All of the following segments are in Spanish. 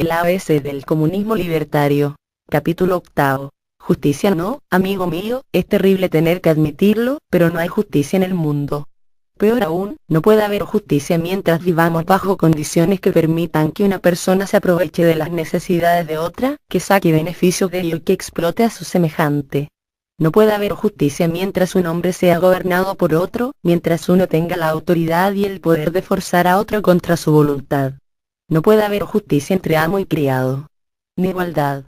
El ABC del comunismo libertario. Capítulo 8. Justicia no, amigo mío, es terrible tener que admitirlo, pero no hay justicia en el mundo. Peor aún, no puede haber justicia mientras vivamos bajo condiciones que permitan que una persona se aproveche de las necesidades de otra, que saque beneficios de ello y que explote a su semejante. No puede haber justicia mientras un hombre sea gobernado por otro, mientras uno tenga la autoridad y el poder de forzar a otro contra su voluntad. No puede haber justicia entre amo y criado. Ni igualdad.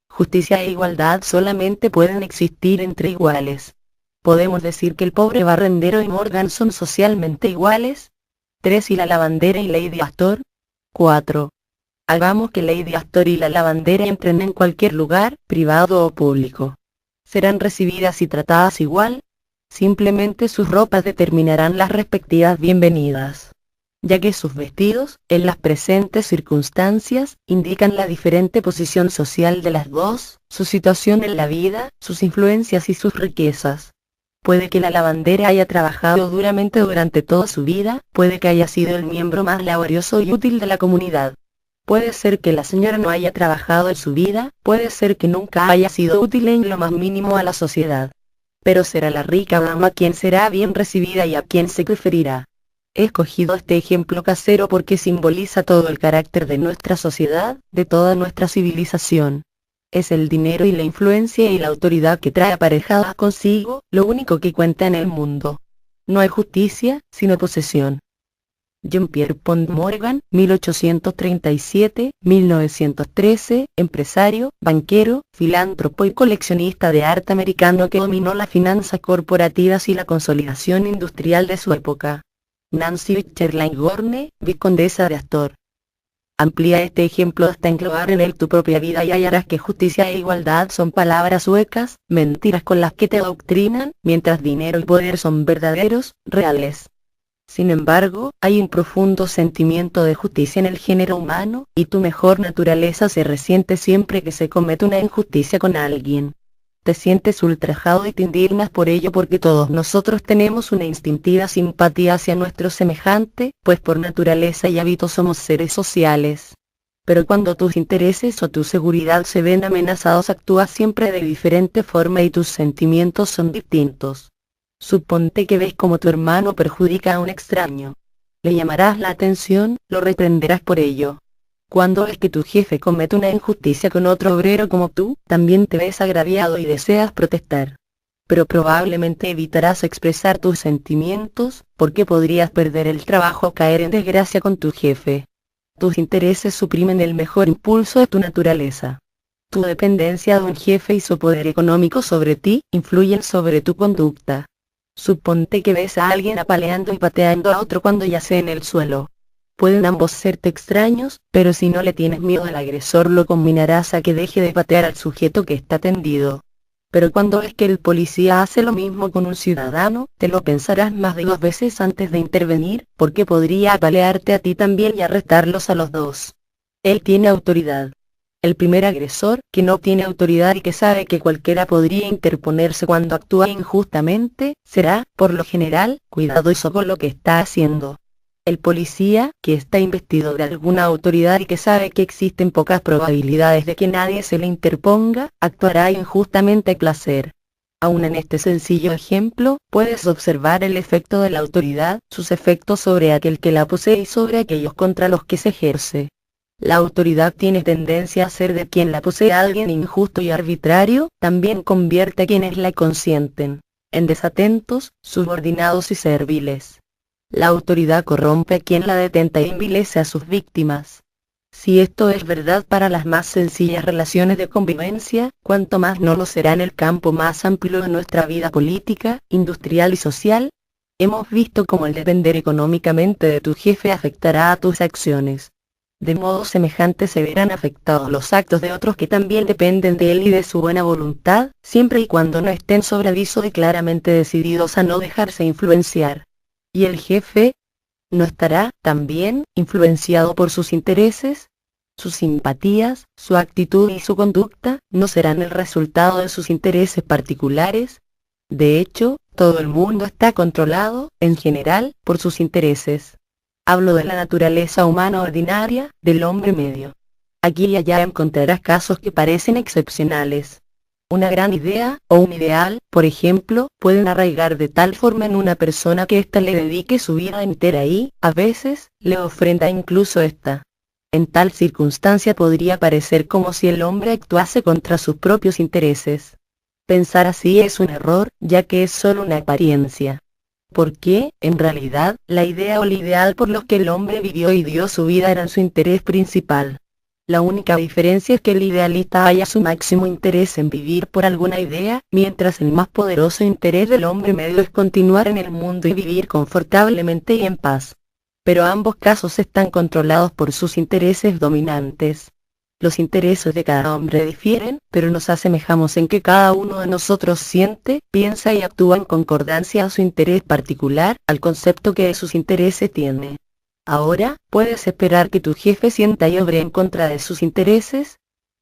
Justicia e igualdad solamente pueden existir entre iguales. ¿Podemos decir que el pobre barrendero y Morgan son socialmente iguales? 3. ¿Y la lavandera y Lady Astor? 4. Hagamos que Lady Astor y la lavandera entren en cualquier lugar, privado o público. ¿Serán recibidas y tratadas igual? Simplemente sus ropas determinarán las respectivas bienvenidas, ya que sus vestidos, en las presentes circunstancias, indican la diferente posición social de las dos, su situación en la vida, sus influencias y sus riquezas. Puede que la lavandera haya trabajado duramente durante toda su vida, puede que haya sido el miembro más laborioso y útil de la comunidad. Puede ser que la señora no haya trabajado en su vida, puede ser que nunca haya sido útil en lo más mínimo a la sociedad. Pero será la rica dama quien será bien recibida y a quien se preferirá. He escogido este ejemplo casero porque simboliza todo el carácter de nuestra sociedad, de toda nuestra civilización. Es el dinero y la influencia y la autoridad que trae aparejadas consigo, lo único que cuenta en el mundo. No hay justicia, sino posesión. Jean-Pierre Pont Morgan, 1837-1913, empresario, banquero, filántropo y coleccionista de arte americano que dominó las finanzas corporativas y la consolidación industrial de su época. Nancy Beecher Langhorne, vizcondesa de Astor. Amplía este ejemplo hasta englobar en él tu propia vida y hallarás que justicia e igualdad son palabras huecas, mentiras con las que te adoctrinan, mientras dinero y poder son verdaderos, reales. Sin embargo, hay un profundo sentimiento de justicia en el género humano, y tu mejor naturaleza se resiente siempre que se comete una injusticia con alguien. Te sientes ultrajado y te indignas por ello porque todos nosotros tenemos una instintiva simpatía hacia nuestro semejante, pues por naturaleza y hábito somos seres sociales. Pero cuando tus intereses o tu seguridad se ven amenazados actúas siempre de diferente forma y tus sentimientos son distintos. Suponte que ves como tu hermano perjudica a un extraño. Le llamarás la atención, lo reprenderás por ello. Cuando ves que tu jefe comete una injusticia con otro obrero como tú, también te ves agraviado y deseas protestar. Pero probablemente evitarás expresar tus sentimientos, porque podrías perder el trabajo o caer en desgracia con tu jefe. Tus intereses suprimen el mejor impulso de tu naturaleza. Tu dependencia de un jefe y su poder económico sobre ti, influyen sobre tu conducta. Suponte que ves a alguien apaleando y pateando a otro cuando yace en el suelo. Pueden ambos serte extraños, pero si no le tienes miedo al agresor lo combinarás a que deje de patear al sujeto que está tendido. Pero cuando ves que el policía hace lo mismo con un ciudadano, te lo pensarás más de 2 veces antes de intervenir, porque podría apalearte a ti también y arrestarlos a los dos. Él tiene autoridad. El primer agresor, que no tiene autoridad y que sabe que cualquiera podría interponerse cuando actúa injustamente, será, por lo general, cuidadoso con lo que está haciendo. El policía, que está investido de alguna autoridad y que sabe que existen pocas probabilidades de que nadie se le interponga, actuará injustamente a placer. Aún en este sencillo ejemplo, puedes observar el efecto de la autoridad, sus efectos sobre aquel que la posee y sobre aquellos contra los que se ejerce. La autoridad tiene tendencia a hacer de quien la posee alguien injusto y arbitrario, también convierte a quienes la consienten en desatentos, subordinados y serviles. La autoridad corrompe a quien la detenta e envilece a sus víctimas. Si esto es verdad para las más sencillas relaciones de convivencia, cuanto más no lo será en el campo más amplio de nuestra vida política, industrial y social. Hemos visto cómo el depender económicamente de tu jefe afectará a tus acciones. De modo semejante se verán afectados los actos de otros que también dependen de él y de su buena voluntad, siempre y cuando no estén sobre aviso y claramente decididos a no dejarse influenciar. ¿Y el jefe? ¿No estará, también, influenciado por sus intereses? Sus simpatías, su actitud y su conducta, ¿no serán el resultado de sus intereses particulares? De hecho, todo el mundo está controlado, en general, por sus intereses. Hablo de la naturaleza humana ordinaria, del hombre medio. Aquí y allá encontrarás casos que parecen excepcionales. Una gran idea, o un ideal, por ejemplo, pueden arraigar de tal forma en una persona que ésta le dedique su vida entera y, a veces, le ofrenda incluso esta. En tal circunstancia podría parecer como si el hombre actuase contra sus propios intereses. Pensar así es un error, ya que es solo una apariencia. Porque, en realidad, la idea o el ideal por los que el hombre vivió y dio su vida eran su interés principal. La única diferencia es que el idealista halla su máximo interés en vivir por alguna idea, mientras el más poderoso interés del hombre medio es continuar en el mundo y vivir confortablemente y en paz. Pero ambos casos están controlados por sus intereses dominantes. Los intereses de cada hombre difieren, pero nos asemejamos en que cada uno de nosotros siente, piensa y actúa en concordancia a su interés particular, al concepto que de sus intereses tiene. Ahora, ¿puedes esperar que tu jefe sienta y obre en contra de sus intereses?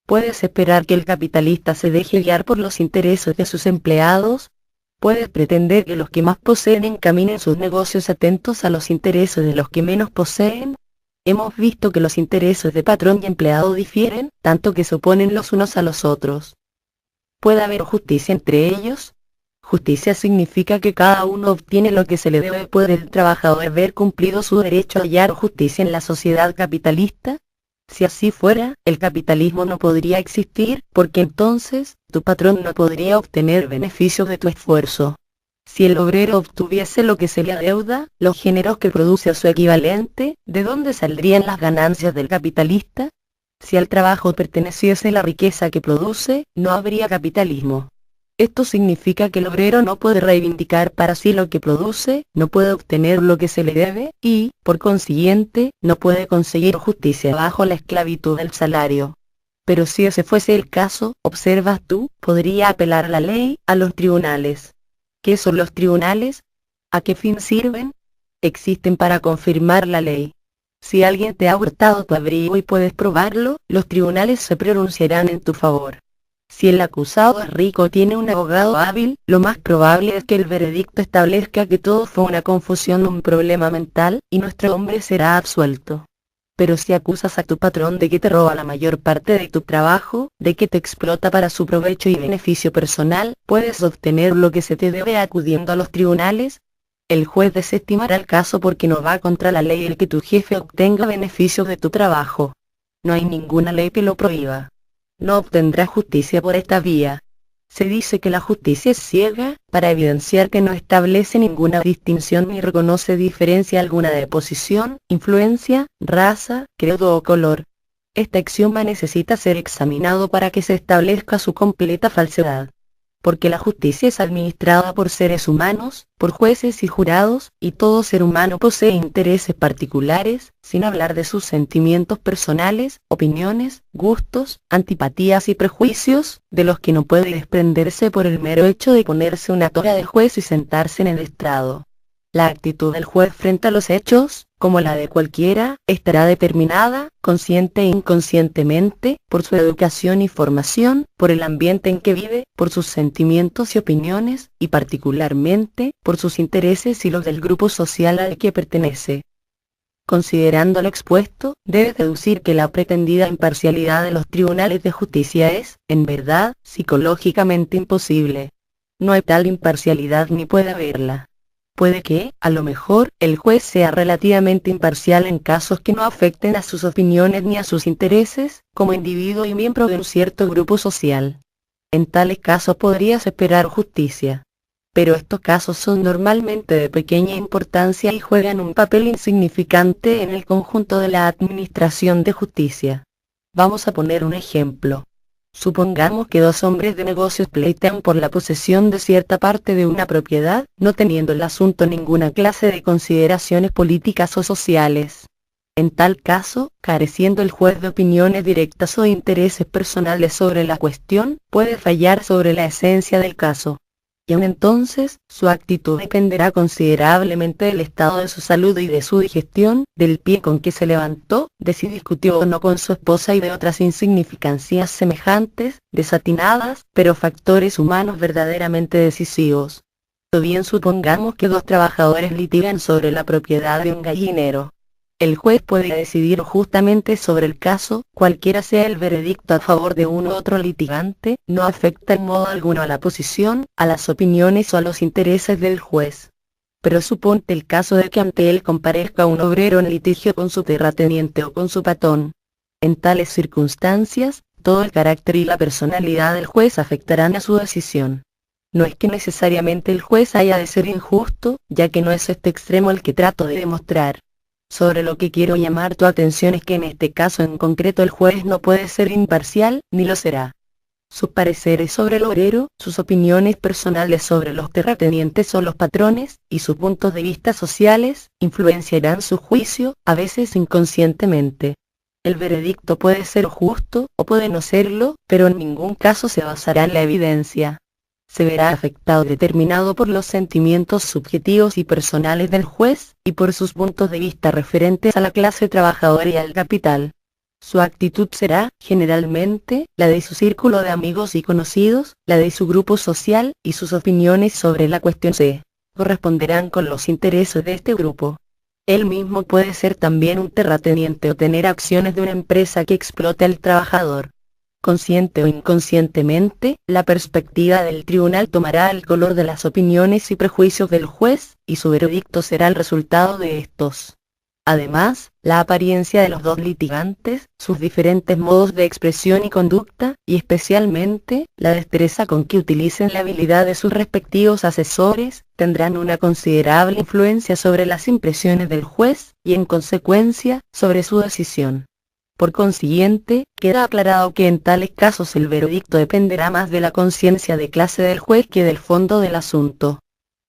¿Puedes esperar que el capitalista se deje guiar por los intereses de sus empleados? ¿Puedes pretender que los que más poseen encaminen sus negocios atentos a los intereses de los que menos poseen? Hemos visto que los intereses de patrón y empleado difieren, tanto que se oponen los unos a los otros. ¿Puede haber justicia entre ellos? Justicia significa que cada uno obtiene lo que se le debe. ¿Puede el trabajador haber cumplido su derecho a hallar justicia en la sociedad capitalista? Si así fuera, el capitalismo no podría existir, porque entonces, tu patrón no podría obtener beneficios de tu esfuerzo. Si el obrero obtuviese lo que se le adeuda, los géneros que produce a su equivalente, ¿de dónde saldrían las ganancias del capitalista? Si al trabajo perteneciese la riqueza que produce, no habría capitalismo. Esto significa que el obrero no puede reivindicar para sí lo que produce, no puede obtener lo que se le debe, y, por consiguiente, no puede conseguir justicia bajo la esclavitud del salario. Pero si ese fuese el caso, observas tú, podría apelar a la ley, a los tribunales. ¿Qué son los tribunales? ¿A qué fin sirven? Existen para confirmar la ley. Si alguien te ha hurtado tu abrigo y puedes probarlo, los tribunales se pronunciarán en tu favor. Si el acusado es rico o tiene un abogado hábil, lo más probable es que el veredicto establezca que todo fue una confusión o un problema mental, y nuestro hombre será absuelto. Pero si acusas a tu patrón de que te roba la mayor parte de tu trabajo, de que te explota para su provecho y beneficio personal, ¿puedes obtener lo que se te debe acudiendo a los tribunales? El juez desestimará el caso porque no va contra la ley el que tu jefe obtenga beneficios de tu trabajo. No hay ninguna ley que lo prohíba. No obtendrá justicia por esta vía. Se dice que la justicia es ciega, para evidenciar que no establece ninguna distinción ni reconoce diferencia alguna de posición, influencia, raza, credo o color. Este axioma necesita ser examinado para que se establezca su completa falsedad. Porque la justicia es administrada por seres humanos, por jueces y jurados, y todo ser humano posee intereses particulares, sin hablar de sus sentimientos personales, opiniones, gustos, antipatías y prejuicios, de los que no puede desprenderse por el mero hecho de ponerse una toga de juez y sentarse en el estrado. La actitud del juez frente a los hechos, como la de cualquiera, estará determinada, consciente e inconscientemente, por su educación y formación, por el ambiente en que vive, por sus sentimientos y opiniones, y particularmente, por sus intereses y los del grupo social al que pertenece. Considerando lo expuesto, debes deducir que la pretendida imparcialidad de los tribunales de justicia es, en verdad, psicológicamente imposible. No hay tal imparcialidad ni puede haberla. Puede que, a lo mejor, el juez sea relativamente imparcial en casos que no afecten a sus opiniones ni a sus intereses, como individuo y miembro de un cierto grupo social. En tales casos podrías esperar justicia. Pero estos casos son normalmente de pequeña importancia y juegan un papel insignificante en el conjunto de la administración de justicia. Vamos a poner un ejemplo. Supongamos que dos hombres de negocios pleitean por la posesión de cierta parte de una propiedad, no teniendo el asunto ninguna clase de consideraciones políticas o sociales. En tal caso, careciendo el juez de opiniones directas o intereses personales sobre la cuestión, puede fallar sobre la esencia del caso. Y aun entonces, su actitud dependerá considerablemente del estado de su salud y de su digestión, del pie con que se levantó, de si discutió o no con su esposa y de otras insignificancias semejantes, desatinadas, pero factores humanos verdaderamente decisivos. O bien supongamos que dos trabajadores litigan sobre la propiedad de un gallinero. El juez puede decidir justamente sobre el caso, cualquiera sea el veredicto a favor de uno u otro litigante, no afecta en modo alguno a la posición, a las opiniones o a los intereses del juez. Pero suponte el caso de que ante él comparezca un obrero en litigio con su terrateniente o con su patrón. En tales circunstancias, todo el carácter y la personalidad del juez afectarán a su decisión. No es que necesariamente el juez haya de ser injusto, ya que no es este extremo el que trato de demostrar. Sobre lo que quiero llamar tu atención es que en este caso en concreto el juez no puede ser imparcial, ni lo será. Sus pareceres sobre el obrero, sus opiniones personales sobre los terratenientes o los patrones, y sus puntos de vista sociales, influenciarán su juicio, a veces inconscientemente. El veredicto puede ser justo, o puede no serlo, pero en ningún caso se basará en la evidencia. Se verá afectado determinado por los sentimientos subjetivos y personales del juez, y por sus puntos de vista referentes a la clase trabajadora y al capital. Su actitud será, generalmente, la de su círculo de amigos y conocidos, la de su grupo social, y sus opiniones sobre la cuestión se corresponderán con los intereses de este grupo. Él mismo puede ser también un terrateniente o tener acciones de una empresa que explote al trabajador. Consciente o inconscientemente, la perspectiva del tribunal tomará el color de las opiniones y prejuicios del juez, y su veredicto será el resultado de estos. Además, la apariencia de los dos litigantes, sus diferentes modos de expresión y conducta, y especialmente, la destreza con que utilicen la habilidad de sus respectivos asesores, tendrán una considerable influencia sobre las impresiones del juez, y en consecuencia, sobre su decisión. Por consiguiente, queda aclarado que en tales casos el veredicto dependerá más de la conciencia de clase del juez que del fondo del asunto.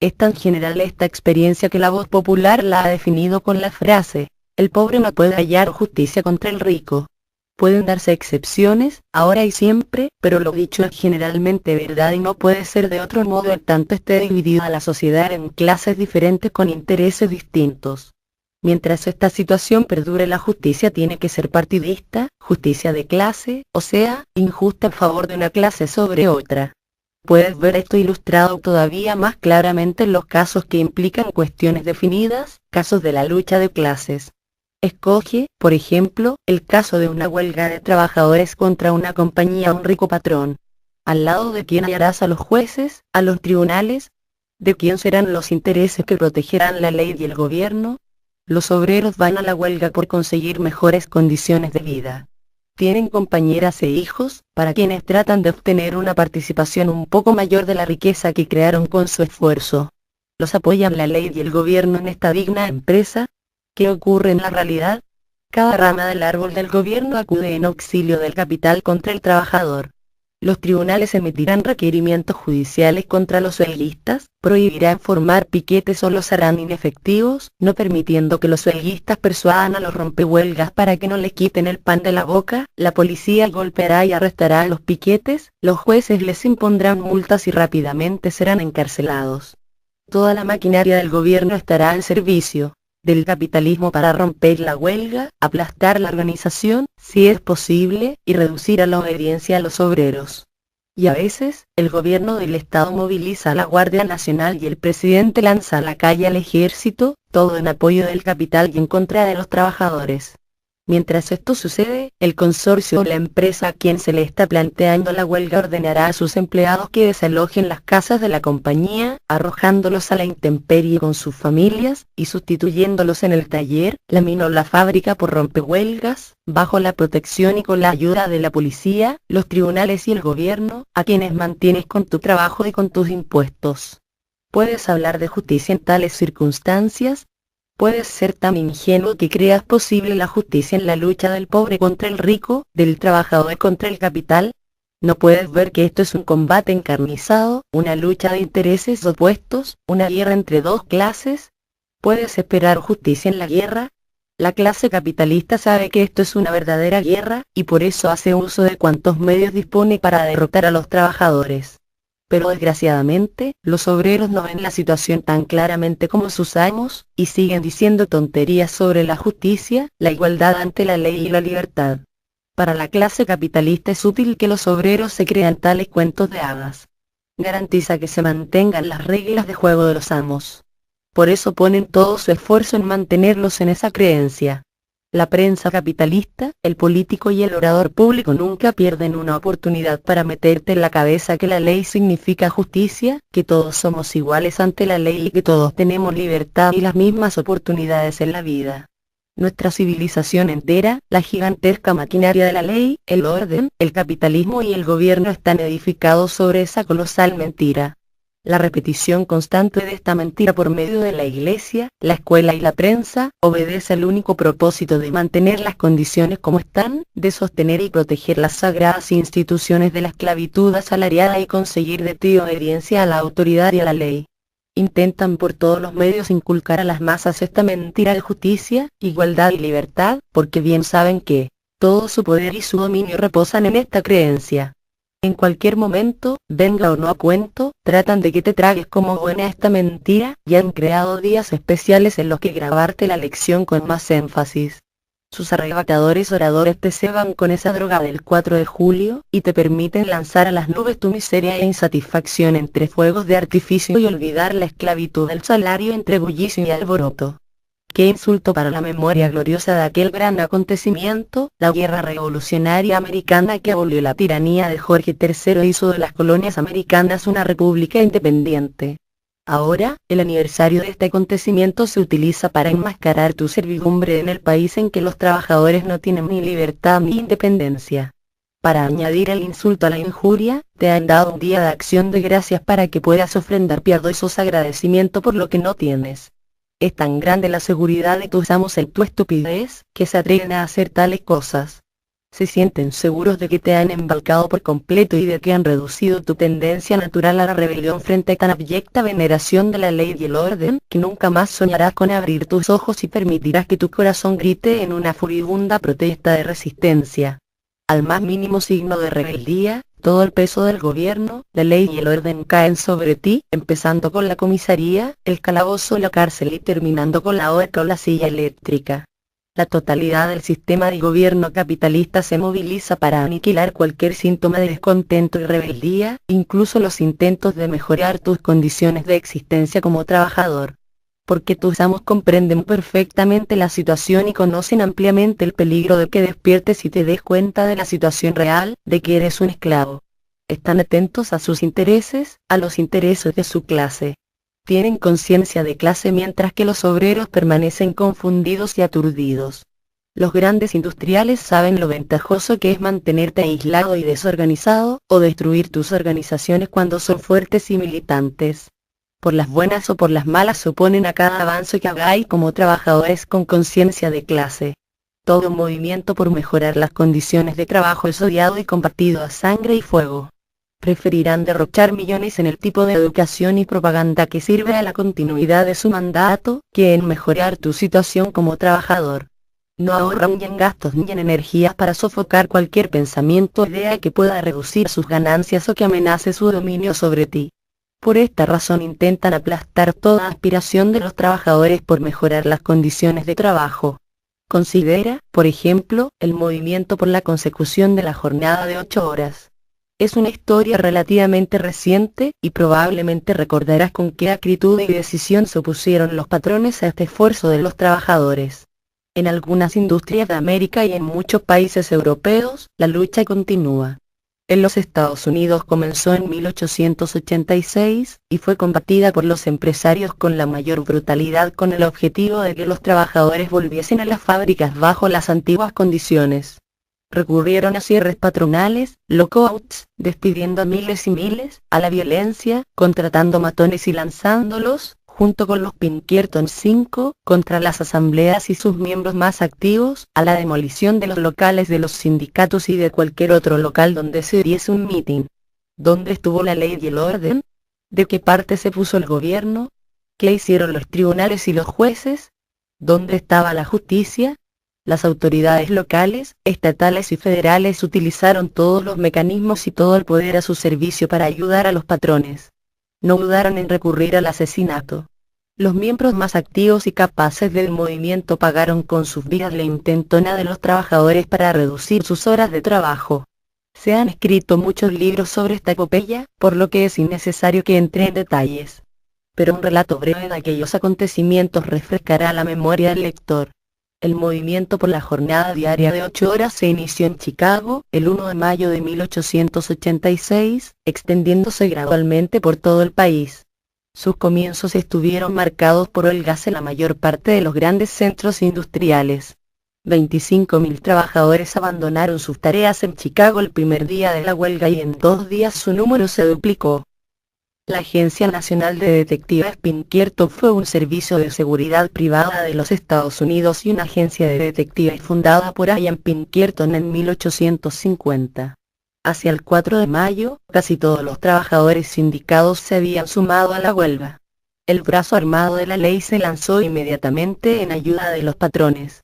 Es tan general esta experiencia que la voz popular la ha definido con la frase: el pobre no puede hallar justicia contra el rico. Pueden darse excepciones, ahora y siempre, pero lo dicho es generalmente verdad y no puede ser de otro modo en tanto esté dividida la sociedad en clases diferentes con intereses distintos. Mientras esta situación perdure, la justicia tiene que ser partidista, justicia de clase, o sea, injusta en favor de una clase sobre otra. Puedes ver esto ilustrado todavía más claramente en los casos que implican cuestiones definidas, casos de la lucha de clases. Escoge, por ejemplo, el caso de una huelga de trabajadores contra una compañía o un rico patrón. ¿Al lado de quién hallarás a los jueces, a los tribunales? ¿De quién serán los intereses que protegerán la ley y el gobierno? Los obreros van a la huelga por conseguir mejores condiciones de vida. Tienen compañeras e hijos, para quienes tratan de obtener una participación un poco mayor de la riqueza que crearon con su esfuerzo. ¿Los apoyan la ley y el gobierno en esta digna empresa? ¿Qué ocurre en la realidad? Cada rama del árbol del gobierno acude en auxilio del capital contra el trabajador. Los tribunales emitirán requerimientos judiciales contra los huelguistas, prohibirán formar piquetes o los harán inefectivos, no permitiendo que los huelguistas persuadan a los rompehuelgas para que no les quiten el pan de la boca, la policía golpeará y arrestará a los piquetes, los jueces les impondrán multas y rápidamente serán encarcelados. Toda la maquinaria del gobierno estará al servicio del capitalismo para romper la huelga, aplastar la organización, si es posible, y reducir a la obediencia a los obreros. Y a veces, el gobierno del Estado moviliza a la Guardia Nacional y el presidente lanza a la calle al ejército, todo en apoyo del capital y en contra de los trabajadores. Mientras esto sucede, el consorcio o la empresa a quien se le está planteando la huelga ordenará a sus empleados que desalojen las casas de la compañía, arrojándolos a la intemperie con sus familias, y sustituyéndolos en el taller, la mina o la fábrica por rompehuelgas, bajo la protección y con la ayuda de la policía, los tribunales y el gobierno, a quienes mantienes con tu trabajo y con tus impuestos. ¿Puedes hablar de justicia en tales circunstancias? ¿Puedes ser tan ingenuo que creas posible la justicia en la lucha del pobre contra el rico, del trabajador contra el capital? ¿No puedes ver que esto es un combate encarnizado, una lucha de intereses opuestos, una guerra entre dos clases? ¿Puedes esperar justicia en la guerra? La clase capitalista sabe que esto es una verdadera guerra, y por eso hace uso de cuantos medios dispone para derrotar a los trabajadores. Pero desgraciadamente, los obreros no ven la situación tan claramente como sus amos, y siguen diciendo tonterías sobre la justicia, la igualdad ante la ley y la libertad. Para la clase capitalista es útil que los obreros se crean tales cuentos de hadas. Garantiza que se mantengan las reglas de juego de los amos. Por eso ponen todo su esfuerzo en mantenerlos en esa creencia. La prensa capitalista, el político y el orador público nunca pierden una oportunidad para meterte en la cabeza que la ley significa justicia, que todos somos iguales ante la ley y que todos tenemos libertad y las mismas oportunidades en la vida. Nuestra civilización entera, la gigantesca maquinaria de la ley, el orden, el capitalismo y el gobierno están edificados sobre esa colosal mentira. La repetición constante de esta mentira por medio de la iglesia, la escuela y la prensa, obedece al único propósito de mantener las condiciones como están, de sostener y proteger las sagradas instituciones de la esclavitud asalariada y conseguir de ti obediencia a la autoridad y a la ley. Intentan por todos los medios inculcar a las masas esta mentira de justicia, igualdad y libertad, porque bien saben que todo su poder y su dominio reposan en esta creencia. En cualquier momento, venga o no a cuento, tratan de que te tragues como buena esta mentira, y han creado días especiales en los que grabarte la lección con más énfasis. Sus arrebatadores oradores te ceban con esa droga del 4 de julio, y te permiten lanzar a las nubes tu miseria e insatisfacción entre fuegos de artificio y olvidar la esclavitud del salario entre bullicio y alboroto. Qué insulto para la memoria gloriosa de aquel gran acontecimiento, la guerra revolucionaria americana que abolió la tiranía de Jorge III e hizo de las colonias americanas una república independiente. Ahora, el aniversario de este acontecimiento se utiliza para enmascarar tu servidumbre en el país en que los trabajadores no tienen ni libertad ni independencia. Para añadir el insulto a la injuria, te han dado un día de acción de gracias para que puedas ofrendar piadosos agradecimiento por lo que no tienes. Es tan grande la seguridad de tus amos en tu estupidez, que se atreven a hacer tales cosas. Se sienten seguros de que te han embalcado por completo y de que han reducido tu tendencia natural a la rebelión frente a tan abyecta veneración de la ley y el orden, que nunca más soñarás con abrir tus ojos y permitirás que tu corazón grite en una furibunda protesta de resistencia. Al más mínimo signo de rebeldía, todo el peso del gobierno, la ley y el orden caen sobre ti, empezando con la comisaría, el calabozo o la cárcel y terminando con la horca o la silla eléctrica. La totalidad del sistema de gobierno capitalista se moviliza para aniquilar cualquier síntoma de descontento y rebeldía, incluso los intentos de mejorar tus condiciones de existencia como trabajador. Porque tus amos comprenden perfectamente la situación y conocen ampliamente el peligro de que despiertes y te des cuenta de la situación real, de que eres un esclavo. Están atentos a sus intereses, a los intereses de su clase. Tienen conciencia de clase mientras que los obreros permanecen confundidos y aturdidos. Los grandes industriales saben lo ventajoso que es mantenerte aislado y desorganizado, o destruir tus organizaciones cuando son fuertes y militantes. Por las buenas o por las malas se oponen a cada avance que hagáis como trabajadores con conciencia de clase. Todo movimiento por mejorar las condiciones de trabajo es odiado y combatido a sangre y fuego. Preferirán derrochar millones en el tipo de educación y propaganda que sirve a la continuidad de su mandato, que en mejorar tu situación como trabajador. No ahorran ni en gastos ni en energías para sofocar cualquier pensamiento o idea que pueda reducir sus ganancias o que amenace su dominio sobre ti. Por esta razón intentan aplastar toda aspiración de los trabajadores por mejorar las condiciones de trabajo. Considera, por ejemplo, el movimiento por la consecución de la jornada de 8 horas. Es una historia relativamente reciente, y probablemente recordarás con qué acritud y decisión se opusieron los patrones a este esfuerzo de los trabajadores. En algunas industrias de América y en muchos países europeos, la lucha continúa. En los Estados Unidos comenzó en 1886, y fue combatida por los empresarios con la mayor brutalidad con el objetivo de que los trabajadores volviesen a las fábricas bajo las antiguas condiciones. Recurrieron a cierres patronales, lockouts, despidiendo a miles y miles, a la violencia, contratando matones y lanzándolos, junto con los Pinkerton 5, contra las asambleas y sus miembros más activos, a la demolición de los locales de los sindicatos y de cualquier otro local donde se diese un mitin. ¿Dónde estuvo la ley y el orden? ¿De qué parte se puso el gobierno? ¿Qué hicieron los tribunales y los jueces? ¿Dónde estaba la justicia? Las autoridades locales, estatales y federales utilizaron todos los mecanismos y todo el poder a su servicio para ayudar a los patrones. No dudaron en recurrir al asesinato. Los miembros más activos y capaces del movimiento pagaron con sus vidas la intentona de los trabajadores para reducir sus horas de trabajo. Se han escrito muchos libros sobre esta epopeya, por lo que es innecesario que entre en detalles. Pero un relato breve de aquellos acontecimientos refrescará la memoria del lector. El movimiento por la jornada diaria de 8 horas se inició en Chicago, el 1 de mayo de 1886, extendiéndose gradualmente por todo el país. Sus comienzos estuvieron marcados por huelgas en la mayor parte de los grandes centros industriales. 25.000 trabajadores abandonaron sus tareas en Chicago el primer día de la huelga y en 2 días su número se duplicó. La Agencia Nacional de Detectives Pinkerton fue un servicio de seguridad privada de los Estados Unidos y una agencia de detectives fundada por Ian Pinkerton en 1850. Hacia el 4 de mayo, casi todos los trabajadores sindicados se habían sumado a la huelga. El brazo armado de la ley se lanzó inmediatamente en ayuda de los patrones.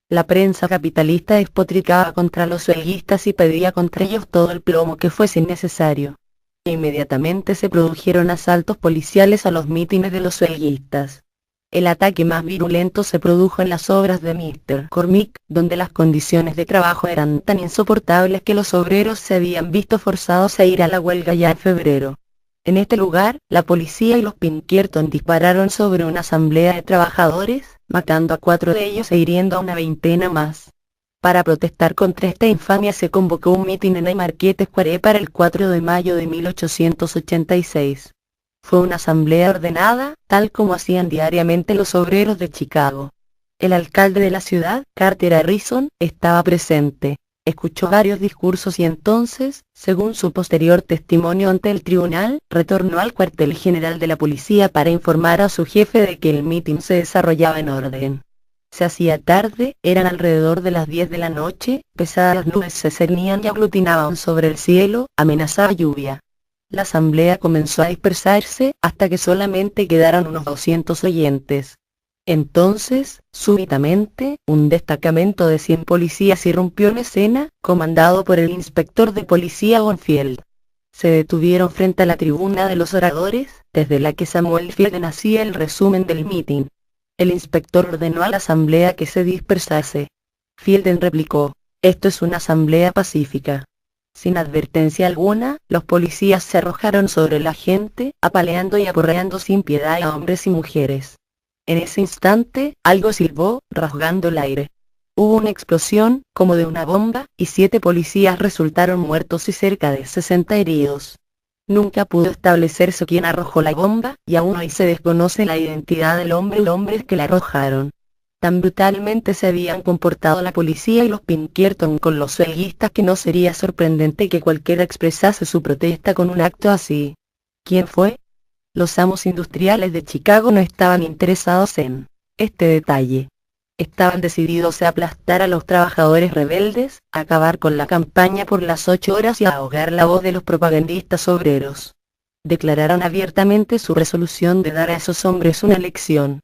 La prensa capitalista despotricaba contra los huelguistas y pedía contra ellos todo el plomo que fuese necesario. Inmediatamente se produjeron asaltos policiales a los mítines de los huelguistas. El ataque más virulento se produjo en las obras de Mr. Cormick, donde las condiciones de trabajo eran tan insoportables que los obreros se habían visto forzados a ir a la huelga ya en febrero. En este lugar, la policía y los Pinkerton dispararon sobre una asamblea de trabajadores, matando a 4 de ellos e hiriendo a una veintena más. Para protestar contra esta infamia se convocó un mitin en Haymarket Square para el 4 de mayo de 1886. Fue una asamblea ordenada, tal como hacían diariamente los obreros de Chicago. El alcalde de la ciudad, Carter Harrison, estaba presente. Escuchó varios discursos y entonces, según su posterior testimonio ante el tribunal, retornó al cuartel general de la policía para informar a su jefe de que el mitin se desarrollaba en orden. Se hacía tarde, eran alrededor de las 10 de la noche, pesadas nubes se cernían y aglutinaban sobre el cielo, amenazaba lluvia. La asamblea comenzó a dispersarse, hasta que solamente quedaron unos 200 oyentes. Entonces, súbitamente, un destacamento de 100 policías irrumpió en escena, comandado por el inspector de policía Gonfield. Se detuvieron frente a la tribuna de los oradores, desde la que Samuel Fielden hacía el resumen del mitin. El inspector ordenó a la asamblea que se dispersase. Fielden replicó: «Esto es una asamblea pacífica». Sin advertencia alguna, los policías se arrojaron sobre la gente, apaleando y aporreando sin piedad a hombres y mujeres. En ese instante, algo silbó, rasgando el aire. Hubo una explosión, como de una bomba, y 7 policías resultaron muertos y cerca de 60 heridos. Nunca pudo establecerse quién arrojó la bomba, y aún hoy se desconoce la identidad del hombre o hombres que la arrojaron. Tan brutalmente se habían comportado la policía y los Pinkerton con los huelguistas que no sería sorprendente que cualquiera expresase su protesta con un acto así. ¿Quién fue? Los amos industriales de Chicago no estaban interesados en este detalle. Estaban decididos a aplastar a los trabajadores rebeldes, a acabar con la campaña por las 8 horas y a ahogar la voz de los propagandistas obreros. Declararon abiertamente su resolución de dar a esos hombres una lección.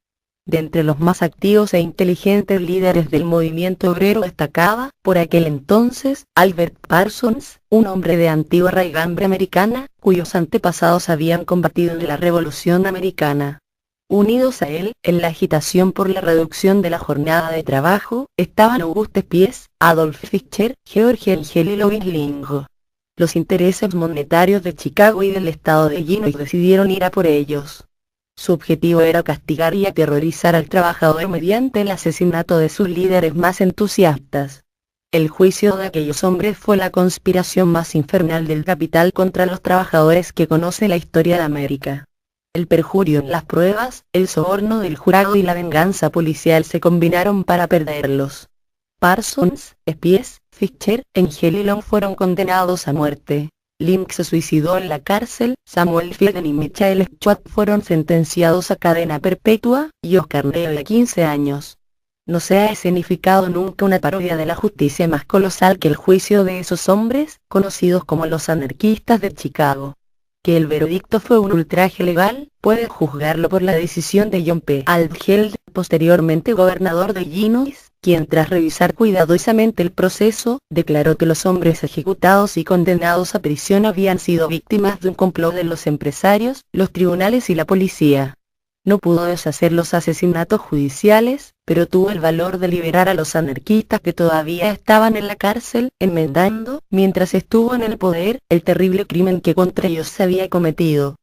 De entre los más activos e inteligentes líderes del movimiento obrero destacaba, por aquel entonces, Albert Parsons, un hombre de antigua raigambre americana, cuyos antepasados habían combatido en la Revolución Americana. Unidos a él, en la agitación por la reducción de la jornada de trabajo, estaban Auguste Pies, Adolf Fischer, George Engel y Louis Lingo. Los intereses monetarios de Chicago y del estado de Illinois decidieron ir a por ellos. Su objetivo era castigar y aterrorizar al trabajador mediante el asesinato de sus líderes más entusiastas. El juicio de aquellos hombres fue la conspiración más infernal del capital contra los trabajadores que conoce la historia de América. El perjurio en las pruebas, el soborno del jurado y la venganza policial se combinaron para perderlos. Parsons, Spies, Fischer, Engel y Long fueron condenados a muerte. Link se suicidó en la cárcel, Samuel Fielden y Michael Schwartz fueron sentenciados a cadena perpetua, y Oscar Neal a 15 años. No se ha escenificado nunca una parodia de la justicia más colosal que el juicio de esos hombres, conocidos como los anarquistas de Chicago. Que el veredicto fue un ultraje legal, puede juzgarlo por la decisión de John P. Altgeld, posteriormente gobernador de Illinois, quien tras revisar cuidadosamente el proceso, declaró que los hombres ejecutados y condenados a prisión habían sido víctimas de un complot de los empresarios, los tribunales y la policía. No pudo deshacer los asesinatos judiciales, pero tuvo el valor de liberar a los anarquistas que todavía estaban en la cárcel, enmendando, mientras estuvo en el poder, el terrible crimen que contra ellos se había cometido.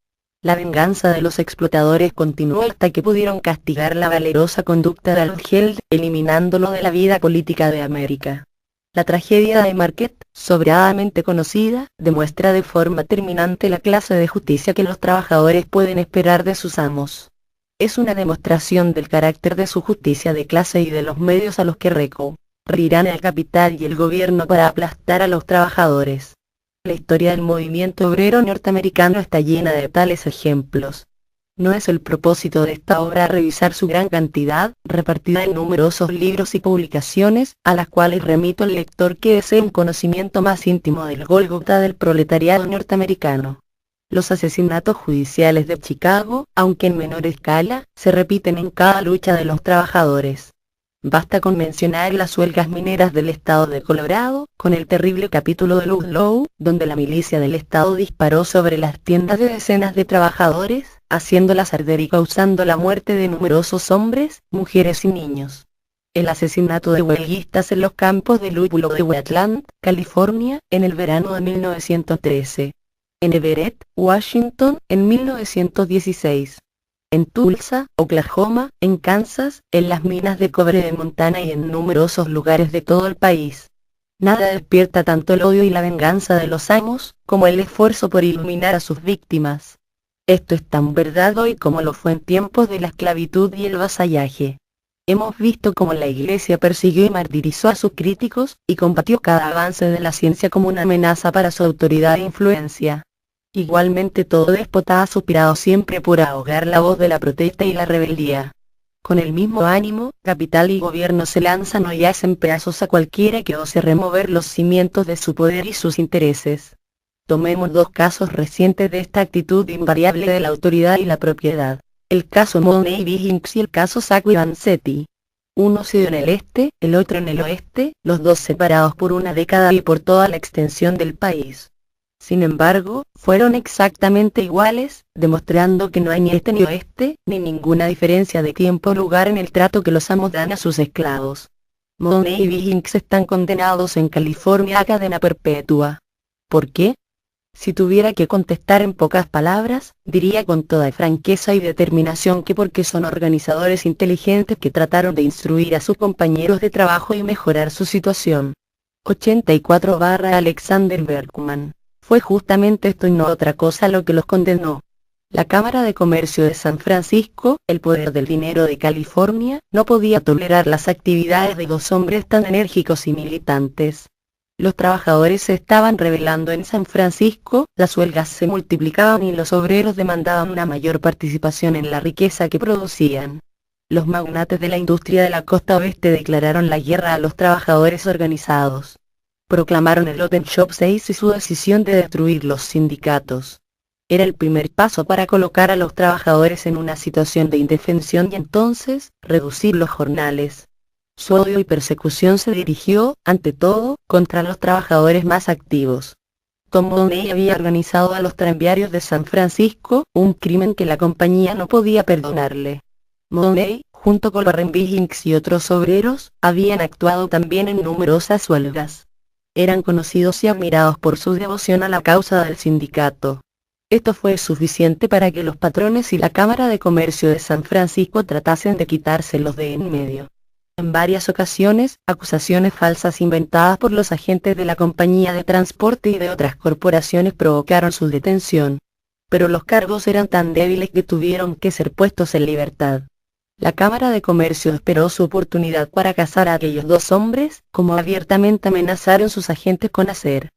La venganza de los explotadores continuó hasta que pudieron castigar la valerosa conducta de Altgeld, eliminándolo de la vida política de América. La tragedia de Marquette, sobradamente conocida, demuestra de forma terminante la clase de justicia que los trabajadores pueden esperar de sus amos. Es una demostración del carácter de su justicia de clase y de los medios a los que recurrirán el capital y el gobierno para aplastar a los trabajadores. La historia del movimiento obrero norteamericano está llena de tales ejemplos. No es el propósito de esta obra revisar su gran cantidad, repartida en numerosos libros y publicaciones, a las cuales remito al lector que desee un conocimiento más íntimo del Gólgota del proletariado norteamericano. Los asesinatos judiciales de Chicago, aunque en menor escala, se repiten en cada lucha de los trabajadores. Basta con mencionar las huelgas mineras del estado de Colorado, con el terrible capítulo de Ludlow, donde la milicia del estado disparó sobre las tiendas de decenas de trabajadores, haciéndolas arder y causando la muerte de numerosos hombres, mujeres y niños. El asesinato de huelguistas en los campos de lúpulo de Wheatland, California, en el verano de 1913. En Everett, Washington, en 1916. En Tulsa, Oklahoma, en Kansas, en las minas de cobre de Montana y en numerosos lugares de todo el país. Nada despierta tanto el odio y la venganza de los amos, como el esfuerzo por iluminar a sus víctimas. Esto es tan verdad hoy como lo fue en tiempos de la esclavitud y el vasallaje. Hemos visto cómo la Iglesia persiguió y martirizó a sus críticos, y combatió cada avance de la ciencia como una amenaza para su autoridad e influencia. Igualmente todo déspota ha suspirado siempre por ahogar la voz de la protesta y la rebeldía. Con el mismo ánimo, capital y gobierno se lanzan hoy y hacen pedazos a cualquiera que ose remover los cimientos de su poder y sus intereses. Tomemos dos casos recientes de esta actitud invariable de la autoridad y la propiedad: el caso Money v. Hinks y el caso Sacco y Vanzetti. Uno se dio en el este, el otro en el oeste, los dos separados por una década y por toda la extensión del país. Sin embargo, fueron exactamente iguales, demostrando que no hay ni este ni oeste, ni ninguna diferencia de tiempo o lugar en el trato que los amos dan a sus esclavos. Money y Hinks están condenados en California a cadena perpetua. ¿Por qué? Si tuviera que contestar en pocas palabras, diría con toda franqueza y determinación que porque son organizadores inteligentes que trataron de instruir a sus compañeros de trabajo y mejorar su situación. 84/Alexander Berkman. Fue justamente esto y no otra cosa lo que los condenó. La Cámara de Comercio de San Francisco, el poder del dinero de California, no podía tolerar las actividades de dos hombres tan enérgicos y militantes. Los trabajadores se estaban rebelando en San Francisco, las huelgas se multiplicaban y los obreros demandaban una mayor participación en la riqueza que producían. Los magnates de la industria de la costa oeste declararon la guerra a los trabajadores organizados. Proclamaron el Open Shop 6 y su decisión de destruir los sindicatos. Era el primer paso para colocar a los trabajadores en una situación de indefensión y entonces, reducir los jornales. Su odio y persecución se dirigió, ante todo, contra los trabajadores más activos. Tom Money había organizado a los tranviarios de San Francisco, un crimen que la compañía no podía perdonarle. Money, junto con Warren B. Hinks y otros obreros, habían actuado también en numerosas huelgas. Eran conocidos y admirados por su devoción a la causa del sindicato. Esto fue suficiente para que los patrones y la Cámara de Comercio de San Francisco tratasen de quitárselos de en medio. En varias ocasiones, acusaciones falsas inventadas por los agentes de la compañía de transporte y de otras corporaciones provocaron su detención. Pero los cargos eran tan débiles que tuvieron que ser puestos en libertad. La Cámara de Comercio esperó su oportunidad para cazar a aquellos dos hombres, como abiertamente amenazaron sus agentes con hacer.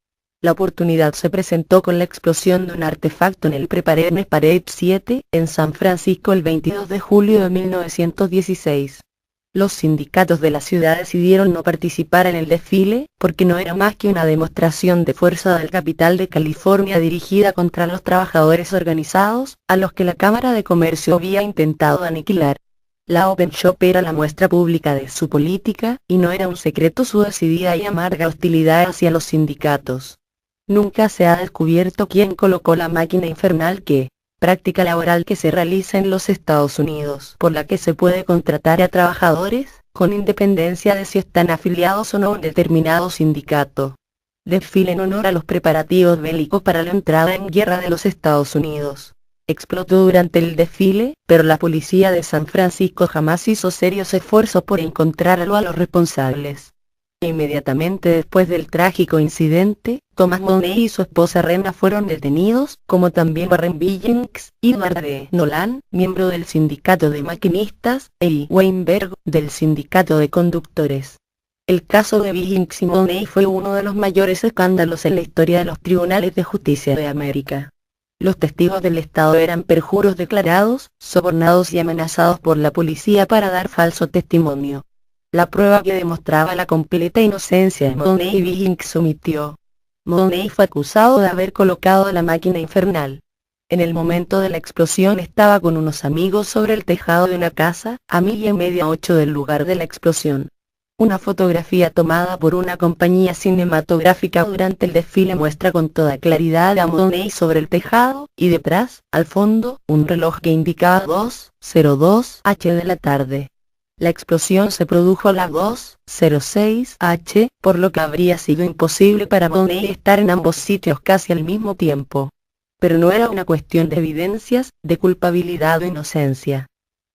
La oportunidad se presentó con la explosión de un artefacto en el Preparedness Parade 7, en San Francisco el 22 de julio de 1916. Los sindicatos de la ciudad decidieron no participar en el desfile, porque no era más que una demostración de fuerza del capital de California dirigida contra los trabajadores organizados, a los que la Cámara de Comercio había intentado aniquilar. La Open Shop era la muestra pública de su política, y no era un secreto su decidida y amarga hostilidad hacia los sindicatos. Nunca se ha descubierto quién colocó la máquina infernal práctica laboral que se realiza en los Estados Unidos, por la que se puede contratar a trabajadores, con independencia de si están afiliados o no a un determinado sindicato. Desfile en honor a los preparativos bélicos para la entrada en guerra de los Estados Unidos. explotó durante el desfile, pero la policía de San Francisco jamás hizo serios esfuerzos por encontrarlo a los responsables. Inmediatamente después del trágico incidente, Thomas Mooney y su esposa Rena fueron detenidos, como también Warren Billings, Edward D. Nolan, miembro del sindicato de maquinistas, y Weinberg, del sindicato de conductores. El caso de Billings y Mooney fue uno de los mayores escándalos en la historia de los tribunales de justicia de América. Los testigos del Estado eran perjuros declarados, sobornados y amenazados por la policía para dar falso testimonio. La prueba que demostraba la completa inocencia de Mooney y Billings omitió. Mooney fue acusado de haber colocado la máquina infernal. En el momento de la explosión estaba con unos amigos sobre el tejado de una casa, a 1,5 millas del lugar de la explosión. Una fotografía tomada por una compañía cinematográfica durante el desfile muestra con toda claridad a Mooney sobre el tejado, y detrás, al fondo, un reloj que indicaba 2:02 h de la tarde. La explosión se produjo a las 2:06 h, por lo que habría sido imposible para Mooney estar en ambos sitios casi al mismo tiempo. Pero no era una cuestión de evidencias, de culpabilidad o inocencia.